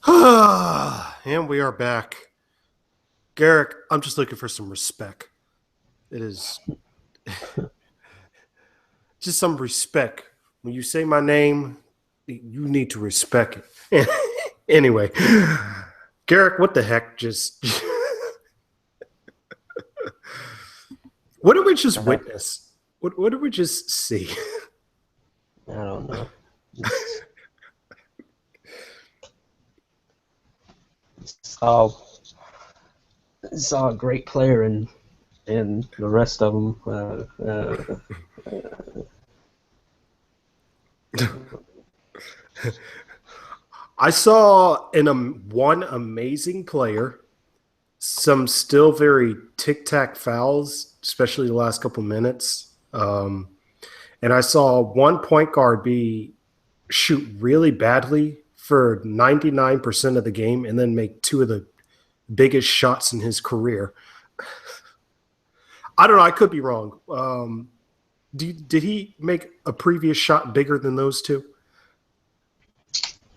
And we are back. Garrick, I'm just looking for some respect. It is just some respect. When you say my name, you need to respect it. Anyway, Garrick, what the heck? Just what did we just Uh, witness? What did we just see? I don't know. Just saw saw a great player and the rest of them. I saw one amazing player, some still very tic tac fouls, especially the last couple minutes. And I saw one point guard be shoot really badly for 99% of the game and then make two of the biggest shots in his career. I don't know. I could be wrong. Did he make a previous shot bigger than those two?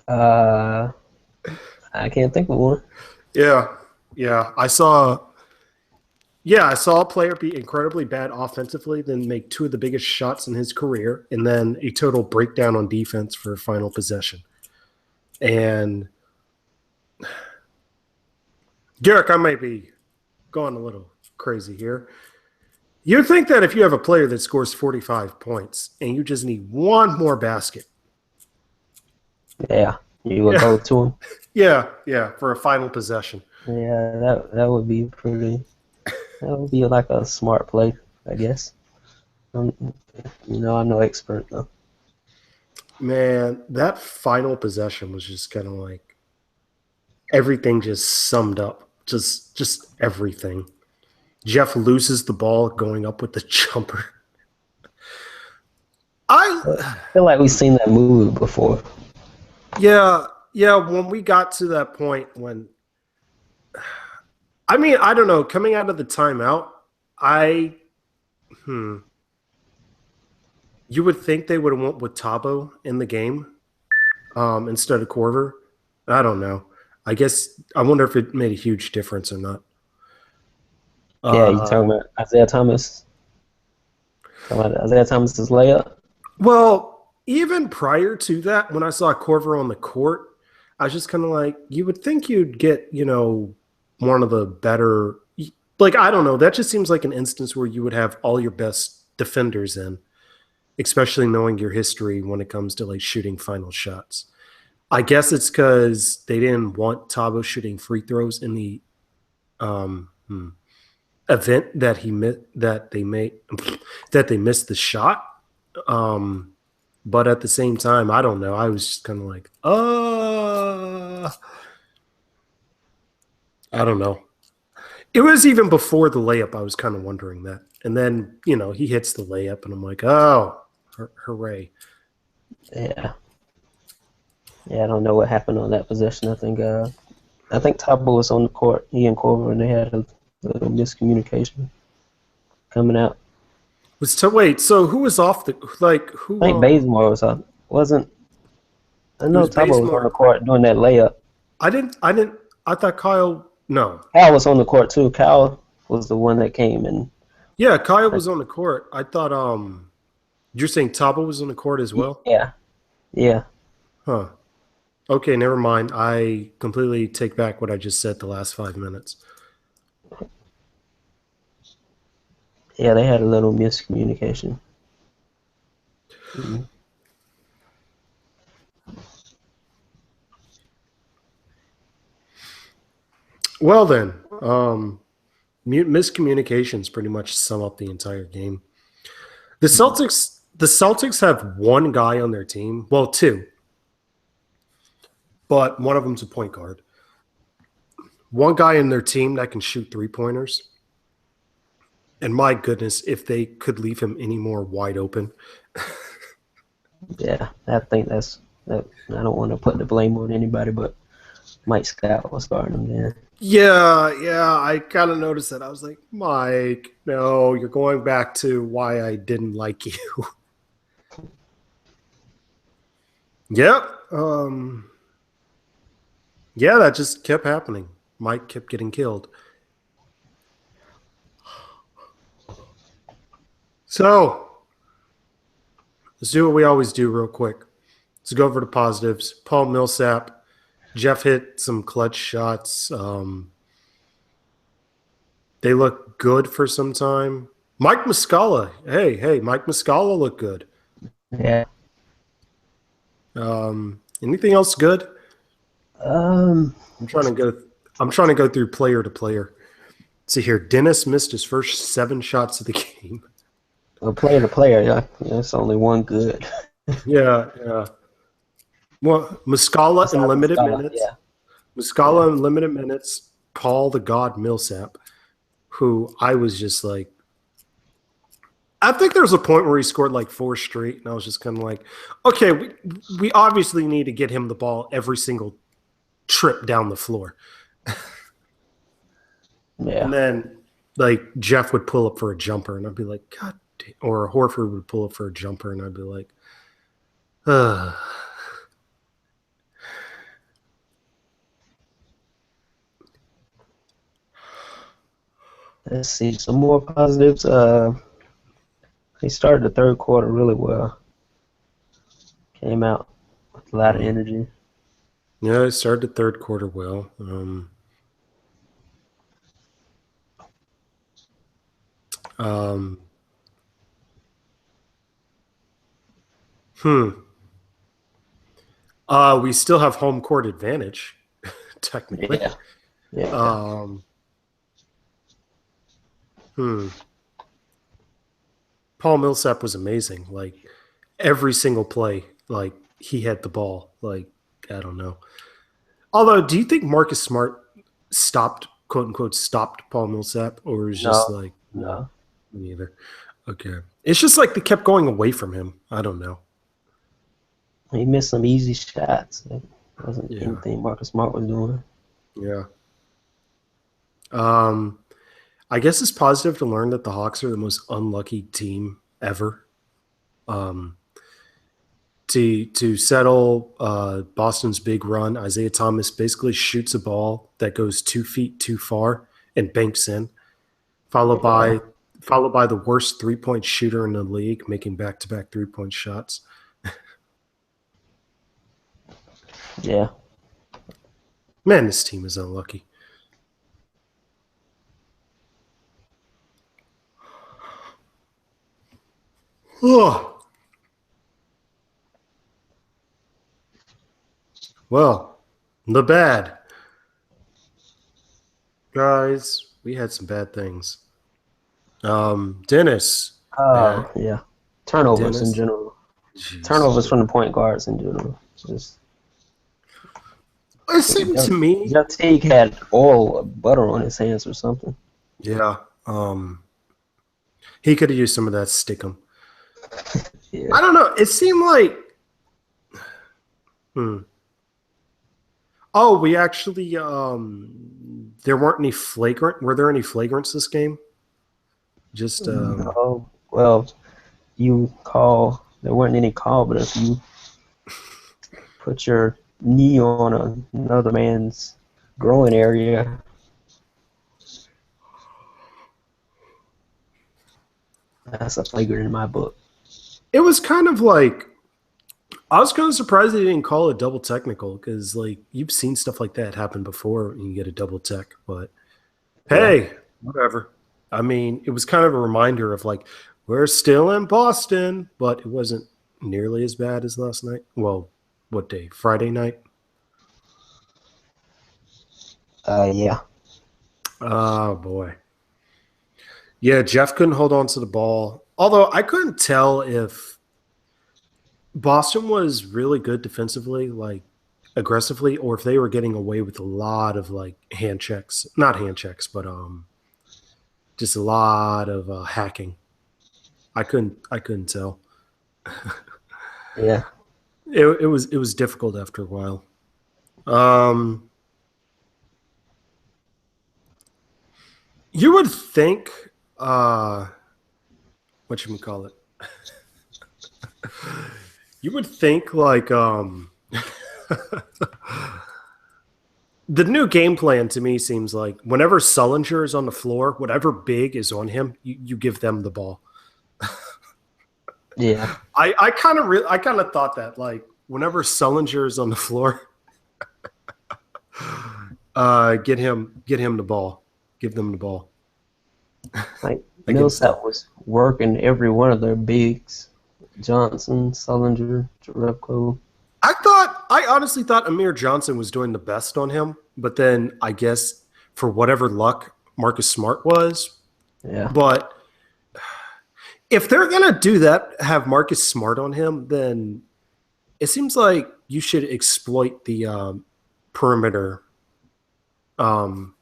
uh, I can't think of one. Yeah. Yeah. I saw a player be incredibly bad offensively, then make two of the biggest shots in his career, and then a total breakdown on defense for a final possession. And Garrick, I might be going a little crazy here. You'd think that if you have a player that scores 45 points and you just need one more basket. Yeah, you would Yeah, go to him. yeah, for a final possession. Yeah, that would be pretty. That would be like a smart play, I guess. I'm, I'm no expert though. Man, that final possession was just kind of like everything just summed up. Just everything. Jeff loses the ball going up with the jumper. I I feel like we've seen that movie before. yeah, when we got to that point when I don't know, coming out of the timeout, I hmm, you would think they would have went with Tabo in the game instead of Corver. I don't know. I guess I wonder if it made a huge difference or not. Yeah, you Uh, talking about Isaiah Thomas? Talking about Isaiah Thomas's layup? well, even prior to that, when I saw Corver on the court, I was just kind of like, you would think you'd get, one of the better, like, I don't know. That just seems like an instance where you would have all your best defenders in, especially knowing your history when it comes to like shooting final shots. I guess it's because they didn't want Tabo shooting free throws in the um, event that that they missed the shot. Um, but at the same time, I don't know. I was just kind of like, I don't know. It was even before the layup. I was kind of wondering that, and then he hits the layup, and I'm like, oh, hooray! Yeah, yeah. I don't know what happened on that possession. I think Tabo was on the court. He and Corver, and they had a little miscommunication coming out. Wait. So who was off the like I who? think Bazemore was up. Wasn't I It know was Tabo was on the Bazemore. court doing that layup. I didn't. I didn't. I thought Kyle. No. Cal was on the court too. Cal was the one that came and Yeah, Kyle uh, was on the court. I thought. You're saying Tabo was on the court as well? yeah, yeah, Huh. Okay, never mind. I completely take back what I just said the last 5 minutes. yeah. They had a little miscommunication. Mhm. Well then, miscommunications pretty much sum up the entire game. The Celtics have one guy on their team. Well, two, but one of them's a point guard. One guy in their team that can shoot 3 pointers. And my goodness, if they could leave him any more wide open. Yeah, I think that's that. I don't want to put the blame on anybody, but Mike Scott was starting him there. Yeah, I kind of noticed that. I was like, Mike, no, you're going back to why I didn't like you. Yep. Yeah, that just kept happening. Mike kept getting killed. So let's do what we always do real quick. Let's go over to positives. Paul Millsap. Jeff hit some clutch shots. They look good for some time. Mike Muscala. Hey, Mike Muscala looked good. Yeah. Anything else good? Um, I'm trying to go. I'm trying to go through player to player. See here, Dennis missed his first 7 shots of the game. well, player to player, yeah, that's only one good. Yeah. Well, Muscala in Besides limited Muscala, minutes. yeah, yeah, Muscala in limited minutes. Paul the God Millsap, who I was just like, I think there was a point where he scored like 4 straight, and I was just kind of like, okay, we obviously need to get him the ball every single trip down the floor. yeah. And then like Jeff would pull up for a jumper, and I'd be like, God, or Horford would pull up for a jumper, and I'd be like, ugh. Let's see some more positives. He started the third quarter really well. Came out with a lot of energy. Yeah, I started the third quarter well. Um, hmm. We still have home court advantage, technically. Yeah, yeah, Um, hmm. Paul Millsap was amazing. Like every single play, like he had the ball. Like I don't know. Although, do you think Marcus Smart stopped, quote unquote, stopped Paul Millsap, or was just no, like, no, no. neither? Okay, it's just like they kept going away from him. I don't know. He missed some easy shots. It wasn't Yeah, anything Marcus Smart was doing. yeah. Um, I guess it's positive to learn that the Hawks are the most unlucky team ever. Um, to settle Boston's big run, Isaiah Thomas basically shoots a ball that goes 2 feet too far and banks in, followed Yeah, by followed by the worst 3-point shooter in the league, making back-to-back 3-point shots. yeah. Man, this team is unlucky. Oh, well, the bad guys. We had some bad things. Dennis, bad. Yeah. Turnovers in Dennis, general. jeez. Turnovers from the point guards in general. Just It seemed to me, Jeff Teague had oil or butter on his hands or something. yeah. He could have used some of that stickum. Yeah. I don't know. It seemed like, hmm. Oh, we actually, there weren't any flagrant. Were there any flagrants this game? Just, No. Well, you call. There weren't any call, but if you put your knee on another man's groin area, that's a flagrant in my book. it was kind of like, I was kind of surprised they didn't call it double technical because, like, you've seen stuff like that happen before and you get a double tech. But Yeah. hey, whatever. I mean, it was kind of a reminder of, like, we're still in Boston, but it wasn't nearly as bad as last night. Well, what day? Friday night? Yeah. Oh, boy. Yeah, Jeff couldn't hold on to the ball. Although I couldn't tell if Boston was really good defensively, like aggressively, or if they were getting away with a lot of like hand checks, not hand checks, but just a lot of hacking. I couldn't tell. Yeah. It was difficult after a while. Um, you would think, what you call it? You would think like The new game plan to me seems like whenever Sullinger is on the floor, whatever big is on him, you give them the ball. Yeah, I kind of thought that like whenever Sullinger is on the floor, get him the ball, give them the ball like against. Millsap was working every one of their bigs. Johnson, Sullinger, Jerebko. I honestly thought Amir Johnson was doing the best on him, but then I guess for whatever luck, Marcus Smart was. Yeah, But if they're gonna do that, have Marcus Smart on him, then it seems like you should exploit the perimeter. A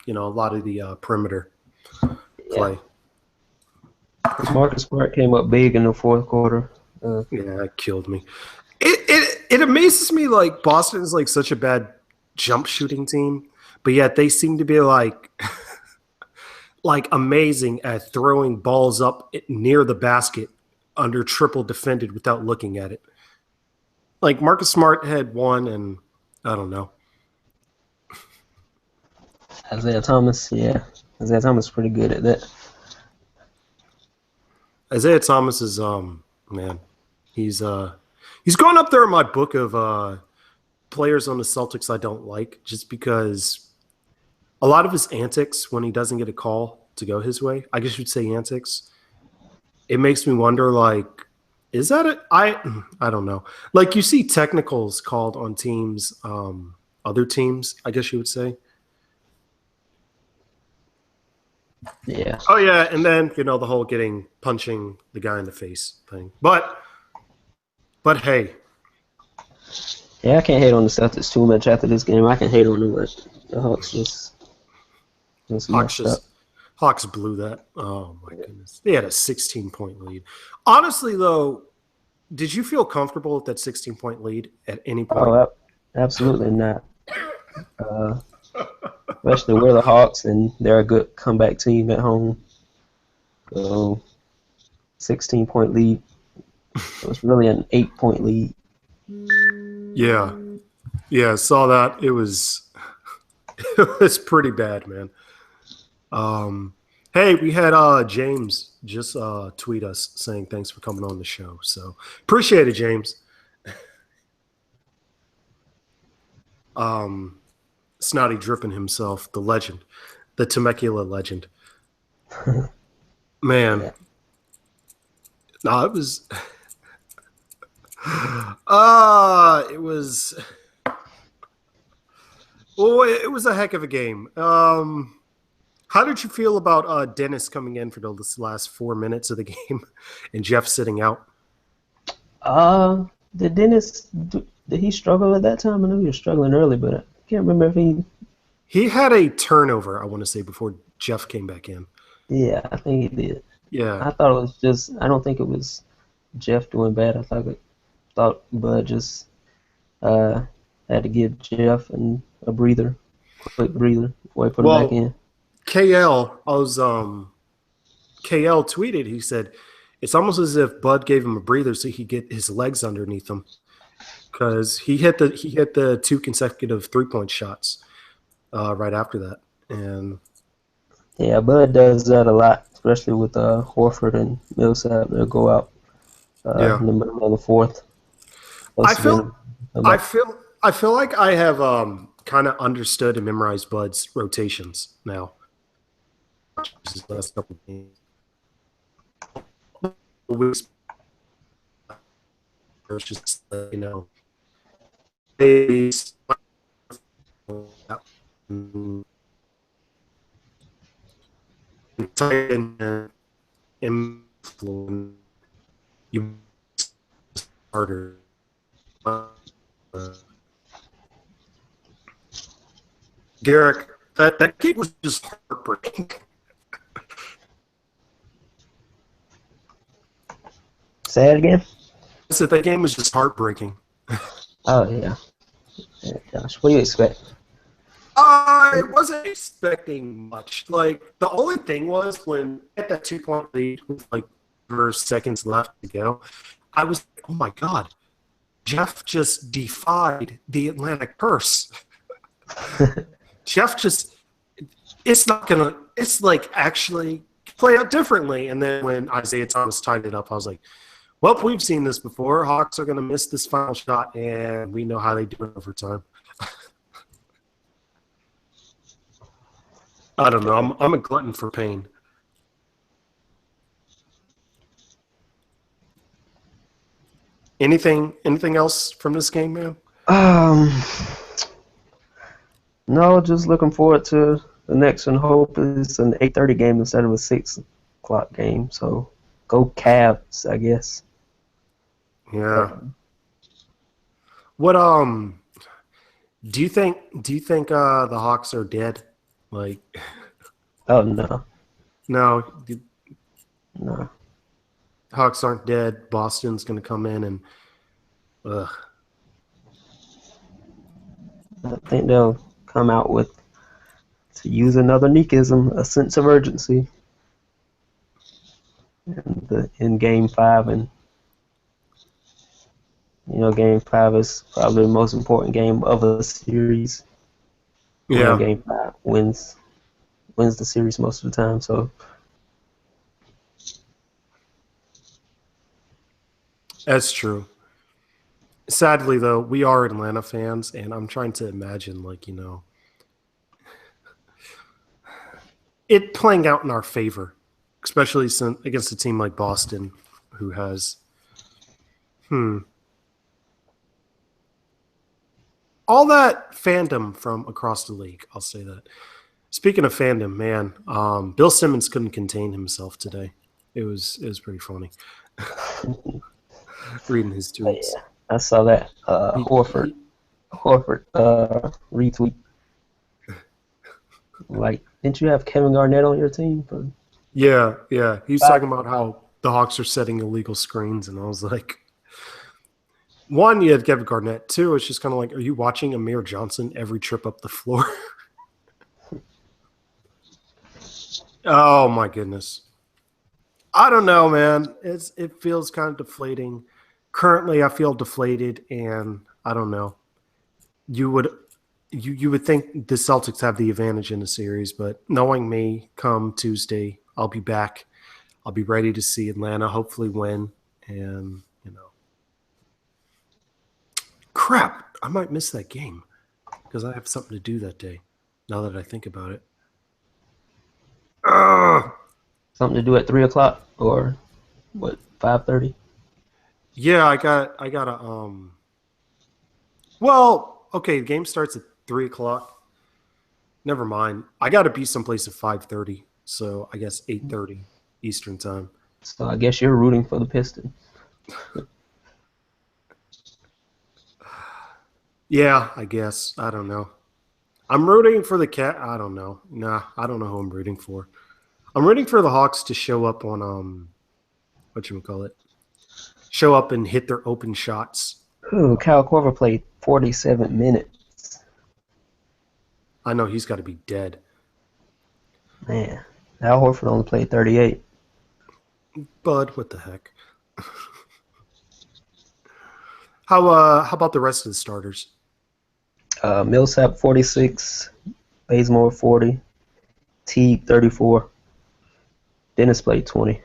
lot of the perimeter yeah. play. Marcus Smart came up big in the fourth quarter. Yeah, that killed me. It amazes me like Boston is like such a bad jump shooting team, but yet they seem to be like like amazing at throwing balls up near the basket under triple defended without looking at it. Like Marcus Smart had one, and I don't know. Isaiah Thomas, yeah. Isaiah Thomas is pretty good at that. Isaiah Thomas is man, he's he's going up there in my book of players on the Celtics I don't like, just because a lot of his antics when he doesn't get a call to go his way, I guess you'd say antics, it makes me wonder like is that it? I don't know. Like you see technicals called on teams, other teams, I guess you would say. Yeah. Oh yeah, and then the whole getting punching the guy in the face thing. But hey, Yeah, I can't hate on the Celtics too much after this game. I can hate on them, but the Hawks just Hawks messed up. just Hawks blew that. Oh my goodness, they had a 16-point lead. Honestly, though, did you feel comfortable with that 16-point lead at any point? Oh, absolutely not. Uh, Especially we're the Hawks, and they're a good comeback team at home. So, 16-point lead. It was really an 8-point lead. Yeah, yeah, saw that. It was it was pretty bad, man. Hey, we had James just tweet us saying thanks for coming on the show. So appreciate it, James. Snotty dripping himself, the legend, the Temecula legend. Man, Yeah. no, it was it was well, it was a heck of a game. How did you feel about Dennis coming in for the last 4 minutes of the game and Jeff sitting out? Did Dennis did he struggle at that time? I know he was struggling early, but I can't remember if he. He had a turnover, I want to say, before Jeff came back in. Yeah, I think he did. Yeah. I thought it was just. I don't think it was Jeff doing bad. Thought Bud just had to give Jeff a breather, quick breather before he put him back Well, in. KL tweeted, he said, it's almost as if Bud gave him a breather so he could get his legs underneath him. Because he hit the two consecutive 3-point shots right after that. And Yeah, Bud does that a lot, especially with Horford and Millsap. They'll go out yeah. in the middle of the fourth. I feel I feel like I have kind of understood and memorized Bud's rotations now. His last couple of games. It's just he's influence you harder. Garrick, that game was just heartbreaking. Say it again. I said that game was just heartbreaking. Oh yeah. Gosh, what do you expect? I wasn't expecting much. Like the only thing was when at that 2-point lead with like 4 seconds left to go, I was oh my god, Jeff just defied the Atlanta curse. Jeff just it's not gonna it's like actually play out differently. And then when Isaiah Thomas tied it up, I was like, well, we've seen this before. Hawks are gonna miss this final shot, and we know how they do it over time. I don't know. I'm a glutton for pain. Anything else from this game, man? Um, no, just looking forward to the next one. Hope it's an 8:30 game instead of a 6 o'clock game. So go Cavs, I guess. Yeah. What do you think the Hawks are dead? Like Oh no, no, the no. Hawks aren't dead. Boston's gonna come in and ugh. I think they'll come out with, to use another Nickism, a sense of urgency in Game 5, and Game 5 is probably the most important game of a series. Yeah, Game 5 wins the series most of the time. So that's true. Sadly though, we are Atlanta fans, and I'm trying to imagine it playing out in our favor, especially against a team like Boston, who has all that fandom from across the league. I'll say that. Speaking of fandom, man, Bill Simmons couldn't contain himself today. It was pretty funny reading his but tweets. yeah, I saw that He, Horford he, retweet. Like, didn't you have Kevin Garnett on your team for yeah, yeah. He was talking 5? about how the Hawks are setting illegal screens, and I was like, one, you had Kevin Garnett. Two, it's just kind of like, are you watching Amir Johnson every trip up the floor? Oh my goodness. I don't know, man. It feels kind of deflating. Currently, I feel deflated, and I don't know. You would you would think the Celtics have the advantage in the series, but knowing me, come Tuesday, I'll be back. I'll be ready to see Atlanta hopefully win, and crap, I might miss that game because I have something to do that day. Now that I think about it. Ugh. Something to do at 3 o'clock or what, 5:30? Yeah, I got a well, okay, the game starts at 3 o'clock. Never mind. I gotta be someplace at 5:30. So I guess 8:30 Eastern time. So I guess you're rooting for the Pistons. Yeah, I guess. I don't know. I'm rooting for the cat. I don't know. Nah, I don't know who I'm rooting for. I'm rooting for the Hawks to show up on whatchamacallit. Show up and hit their open shots. Ooh, Kyle Korver played 47 minutes. I know he's got to be dead. Man, Al Horford only played 38. Bud, what the heck? How about the rest of the starters? Millsap 46, Bazemore 40, Teague 34, Dennis played 20.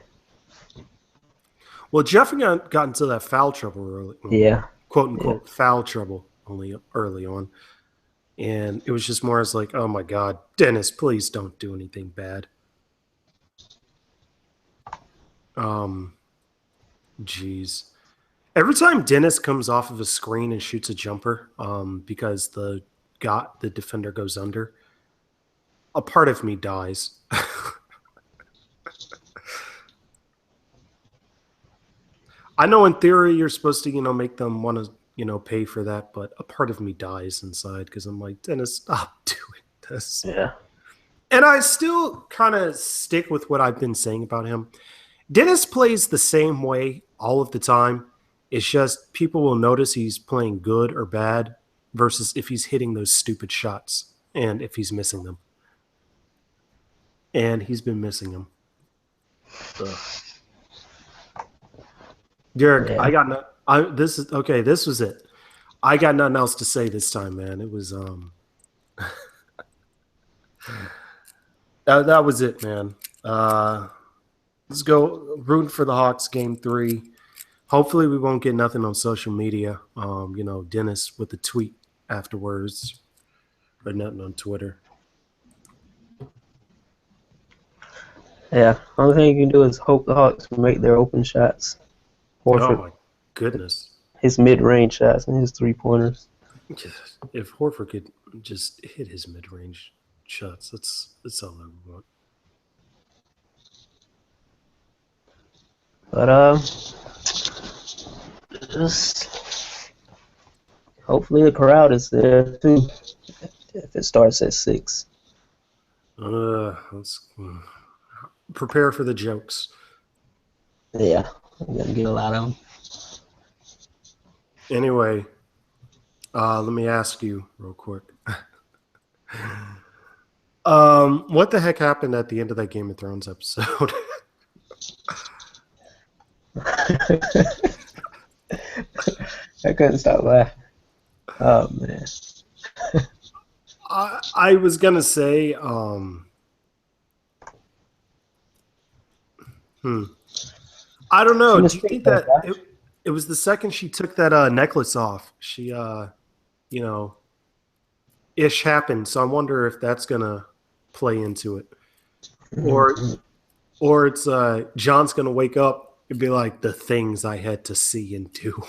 Well, Jeff got into that foul trouble early. Yeah. Quote unquote foul trouble only early on. And it was just more as like, oh my God, Dennis, please don't do anything bad. Jeez. Every time Dennis comes off of a screen and shoots a jumper, because the defender goes under, a part of me dies. I know in theory you're supposed to, make them want to, pay for that, but a part of me dies inside because I'm like, Dennis, stop doing this. Yeah. And I still kind of stick with what I've been saying about him. Dennis plays the same way all of the time. It's just people will notice he's playing good or bad versus if he's hitting those stupid shots and if he's missing them. And he's been missing them. Ugh. Derek, Yeah. I got no. This is okay. This was it. I got nothing else to say this time, man. It was That was it, man. Let's go rooting for the Hawks game 3. Hopefully we won't get nothing on social media. Dennis with the tweet afterwards or nothing on Twitter. Yeah, only thing you can do is hope the Hawks make their open shots. Oh Horford, my goodness. his mid-range shots and his three-pointers. If Horford could just hit his mid-range shots, that's all I want. But just hopefully the crowd is there too. If it starts at 6. Let's prepare for the jokes. Yeah, I'm gonna get a lot of them. Anyway, let me ask you real quick. What the heck happened at the end of that Game of Thrones episode? I couldn't stop laughing. Oh man. I was gonna say, I don't know. Do you think that it was the second she took that necklace off? She, ish happened. So I wonder if that's gonna play into it, or it's John's gonna wake up and be like, the things I had to see and do.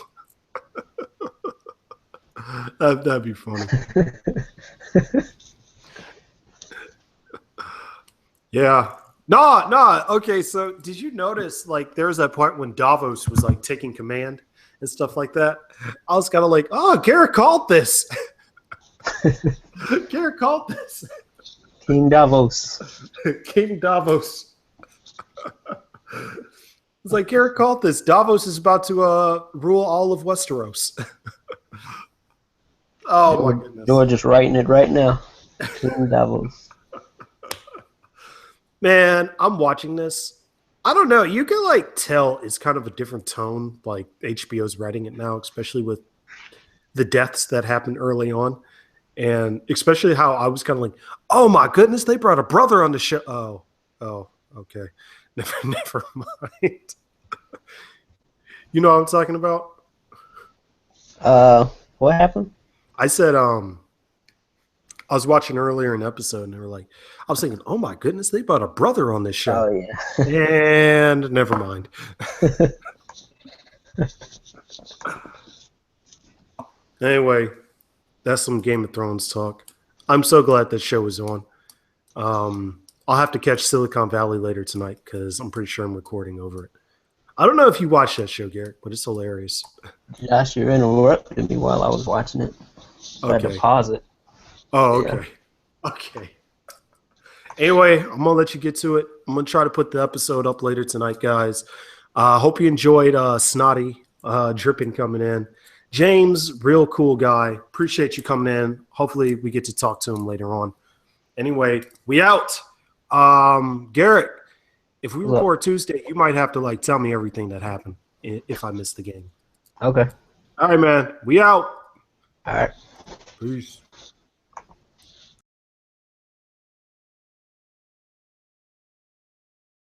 That'd be funny. Yeah. No. Okay, so did you notice, like, there was that part when Davos was, like, taking command and stuff like that? I was kind of like, oh, Garrett called this. Garrett called this. King Davos. King Davos. It's like, Garrett called this. Davos is about to rule all of Westeros. Oh, my goodness. You're just writing it right now. King Davos. Man, I'm watching this. I don't know. You can like tell it's kind of a different tone. Like HBO's writing it now, especially with the deaths that happened early on, and especially how I was kind of like, "Oh my goodness, they brought a brother on the show." Oh, okay, never mind. You know what I'm talking about? What happened? I said, I was watching earlier an episode, and they were like, I was thinking, oh my goodness, they brought a brother on this show. Oh yeah. And never mind. Anyway, that's some Game of Thrones talk. I'm so glad that show is on. I'll have to catch Silicon Valley later tonight because I'm pretty sure I'm recording over it. I don't know if you watched that show, Garrett, but it's hilarious. Josh, you interrupted me while I was watching it. I had to pause it. Oh, okay. Yeah. Okay. Anyway, I'm going to let you get to it. I'm going to try to put the episode up later tonight, guys. Hope you enjoyed Snotty Dripping coming in. James, real cool guy. Appreciate you coming in. Hopefully we get to talk to him later on. Anyway, we out. Garrett, if we record Tuesday, you might have to like tell me everything that happened if I missed the game. Okay. All right, man. We out. All right. Peace.